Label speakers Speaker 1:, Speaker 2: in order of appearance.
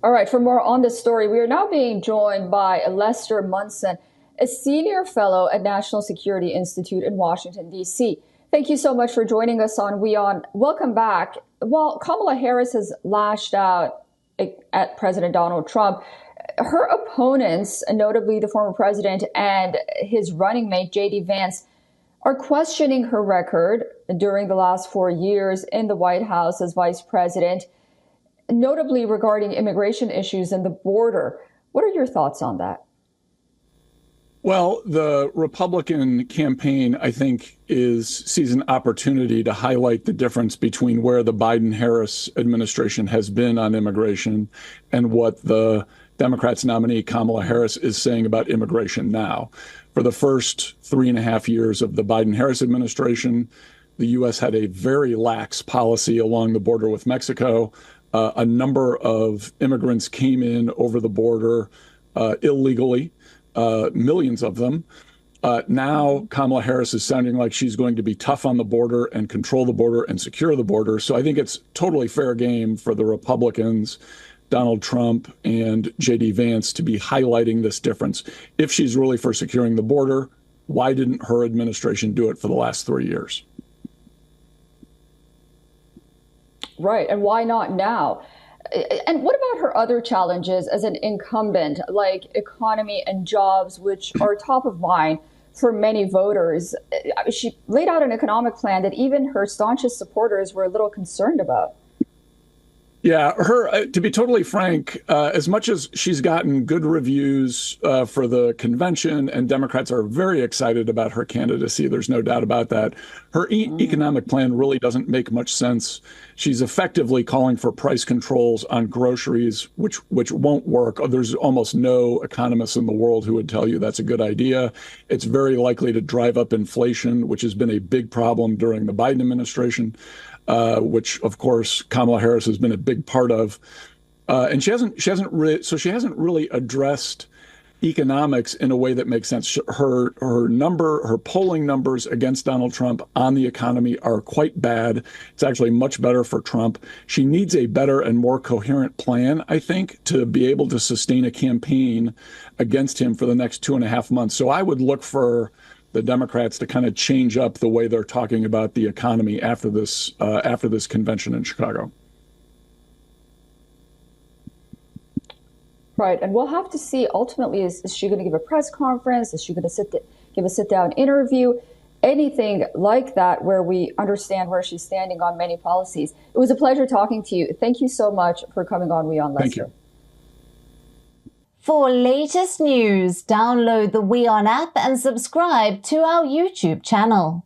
Speaker 1: All right, for more on this story, we are now being joined by Lester Munson, a senior fellow at National Security Institute in Washington, D.C. Thank you so much for joining us on WION. Welcome back. While Kamala Harris has lashed out at President Donald Trump, her opponents, notably the former president and his running mate, J.D. Vance, are questioning her record during the last 4 years in the White House as vice president, notably regarding immigration issues and the border. What are your thoughts on that?
Speaker 2: Well, the Republican campaign, I think, sees an opportunity to highlight the difference between where the Biden-Harris administration has been on immigration and what the Democrats' nominee Kamala Harris is saying about immigration now. For the first 3.5 years of the Biden-Harris administration, the U.S. had a very lax policy along the border with Mexico. A number of immigrants came in over the border illegally. Millions of them. Now Kamala Harris is sounding like she's going to be tough on the border and control the border and secure the border. So I think it's totally fair game for the Republicans, Donald Trump and J.D. Vance, to be highlighting this difference. If she's really for securing the border, why didn't her administration do it for the last 3 years?
Speaker 1: Right. And why not now? And what about her other challenges as an incumbent, like economy and jobs, which are top of mind for many voters? She laid out an economic plan that even her staunchest supporters were a little concerned about.
Speaker 2: Yeah, to be totally frank, as much as she's gotten good reviews for the convention, and Democrats are very excited about her candidacy, there's no doubt about that, her economic plan really doesn't make much sense. She's effectively calling for price controls on groceries, which won't work. There's almost no economists in the world who would tell you that's a good idea. It's very likely to drive up inflation, which has been a big problem during the Biden administration. Which, of course, Kamala Harris has been a big part of, and she hasn't really addressed economics in a way that makes sense. Her polling numbers against Donald Trump on the economy are quite bad. It's actually much better for Trump. She needs a better and more coherent plan, I think, to be able to sustain a campaign against him for the next 2.5 months. So I would look for the Democrats to kind of change up the way they're talking about the economy after this convention in Chicago.
Speaker 1: Right, and we'll have to see. Ultimately, is she going to give a press conference? Is she going to give a sit-down interview? Anything like that, where we understand where she's standing on many policies. It was a pleasure talking to you. Thank you so much for coming on WION, Lester.
Speaker 2: Thank you.
Speaker 3: For latest news, download the WION app and subscribe to our YouTube channel.